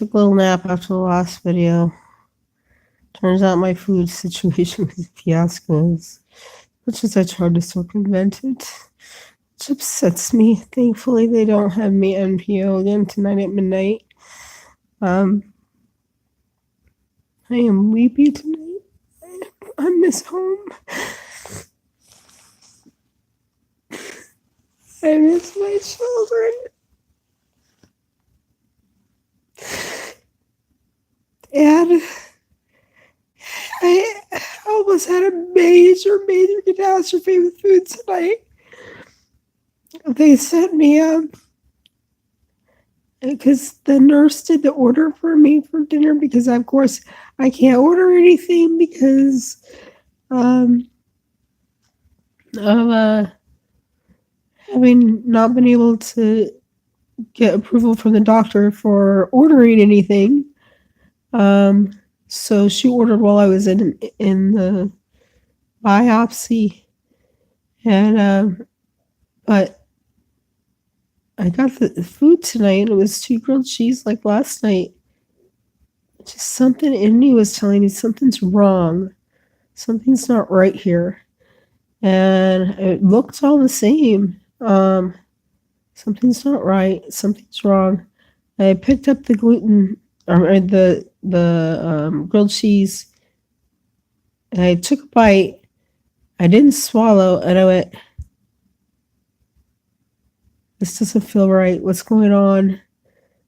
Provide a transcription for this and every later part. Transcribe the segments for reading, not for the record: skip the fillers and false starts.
Took a little nap after the last video. Turns out my food situation was a fiasco, as much as I tried to circumvent it. Which upsets me. Thankfully, they don't have me NPO again tonight at midnight. I am weepy tonight. I miss home. I miss my children. And I almost had a major catastrophe with food tonight. They sent me because the nurse did the order for me for dinner, because of course I can't order anything because of having not been able to get approval from the doctor for ordering anything. So she ordered while I was in the biopsy, and but I got the food tonight, and it was 2 grilled cheese like last night. Just something in me was telling me something's wrong. Something's not right here. And it looked all the same. Something's not right. Something's wrong. I picked up the gluten, or the grilled cheese, and I took a bite. I didn't swallow, and I went, this doesn't feel right. What's going on?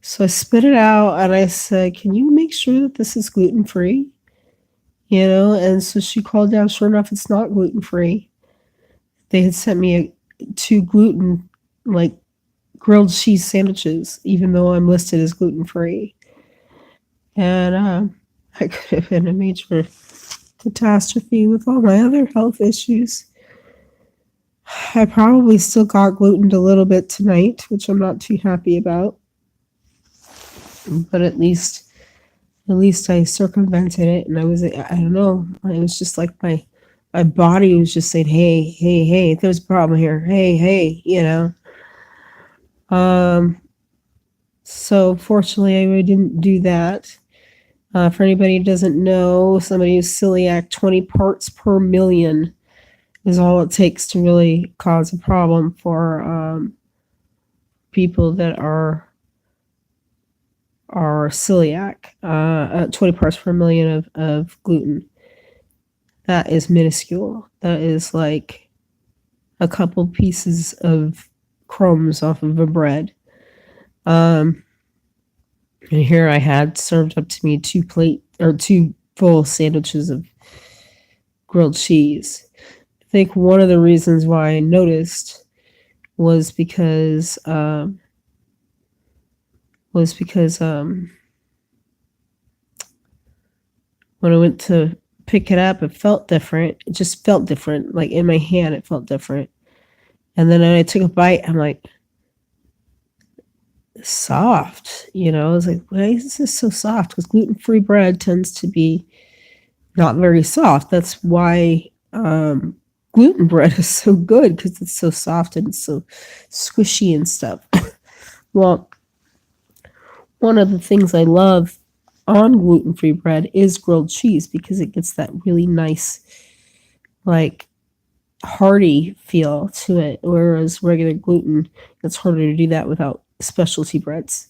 So I spit it out, and I said, can you make sure that this is gluten-free? You know, and so she called down. Sure enough, it's not gluten-free. They had sent me 2 gluten, like, grilled cheese sandwiches, even though I'm listed as gluten-free. And I could have been a major catastrophe with all my other health issues. I probably still got glutened a little bit tonight, which I'm not too happy about. But at least I circumvented it, and I don't know, it was just like my body was just saying, hey, there's a problem here. Hey, you know. So fortunately, I didn't do that. For anybody who doesn't know, somebody who's celiac, 20 parts per million is all it takes to really cause a problem for people that are celiac. 20 parts per million of gluten. That is minuscule. That is like a couple pieces of crumbs off of a bread. And here I had served up to me 2 full sandwiches of grilled cheese. I think one of the reasons why I noticed was because when I went to pick it up, it felt different. It just felt different. Like in my hand, it felt different. And then when I took a bite, I'm like, soft. You know, I was like, why is this so soft? Because gluten-free bread tends to be not very soft. That's why gluten bread is so good, because it's so soft and so squishy and stuff. Well, one of the things I love on gluten-free bread is grilled cheese, because it gets that really nice, like, hearty feel to it, whereas regular gluten, it's harder to do that without specialty breads.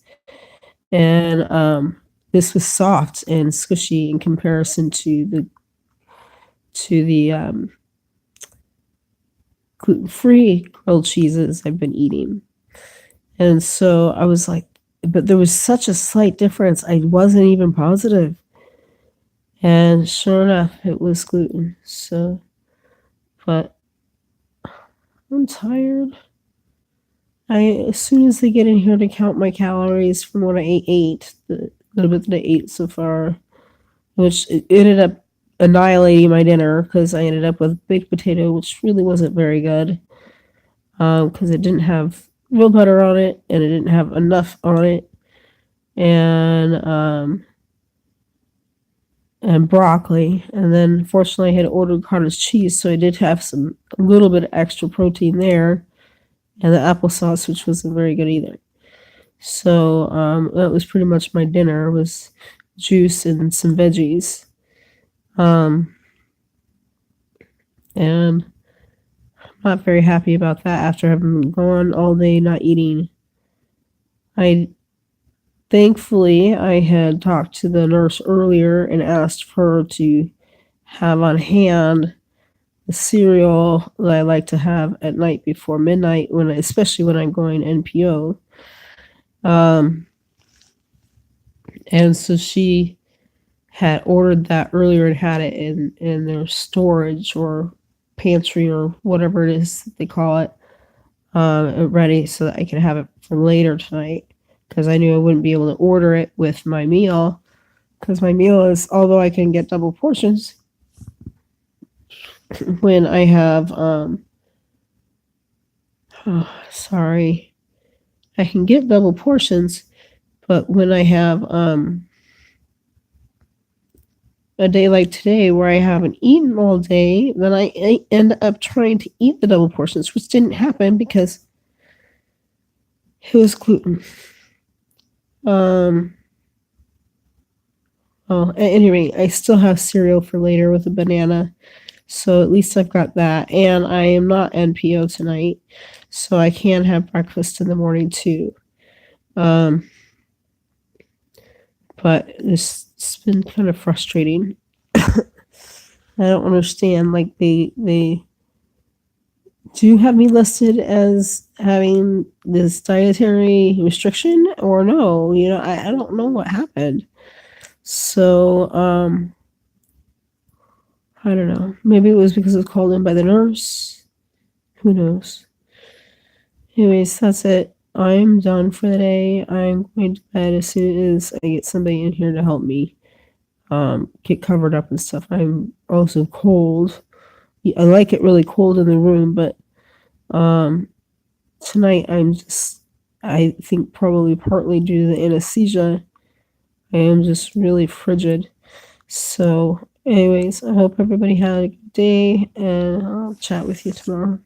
And this was soft and squishy in comparison to the gluten-free grilled cheeses I've been eating. And so I was like, but there was such a slight difference. I wasn't even positive. And sure enough, it was gluten. So, but I'm tired. As soon as they get in here to count my calories from what I ate, the little bit that I ate so far, which it ended up annihilating my dinner, because I ended up with baked potato, which really wasn't very good, because it didn't have real butter on it, and it didn't have enough on it, and broccoli. And then fortunately I had ordered cottage cheese, so I did have a little bit of extra protein there, and the applesauce, which wasn't very good either. So that was pretty much my dinner, was juice and some veggies. Um, and I'm not very happy about that after having gone all day not eating. I Thankfully I had talked to the nurse earlier and asked her to have on hand the cereal that I like to have at night before midnight, especially when I'm going NPO. Um, and so she had ordered that earlier and had it in their storage or pantry or whatever it is that they call it, ready so that I could have it for later tonight, because I knew I wouldn't be able to order it with my meal, because my meal is, although I can get double portions when I have oh, sorry, I can get double portions, but when I have a day like today where I haven't eaten all day, then I end up trying to eat the double portions, which didn't happen because it was gluten. Um, oh, at any rate, I still have cereal for later with a banana, so at least I've got that. And I am not NPO tonight, so I can have breakfast in the morning too. Um, but it's been kind of frustrating. I don't understand. Like they do have me listed as having this dietary restriction or no? I don't know what happened. So I don't know. Maybe it was because it was called in by the nurse. Who knows? Anyways, that's it. I'm done for the day. I'm going to bed as soon as I get somebody in here to help me get covered up and stuff. I'm also cold. I like it really cold in the room, but um, tonight I think probably partly due to the anesthesia, I am just really frigid. So, anyways, I hope everybody had a good day, and I'll chat with you tomorrow.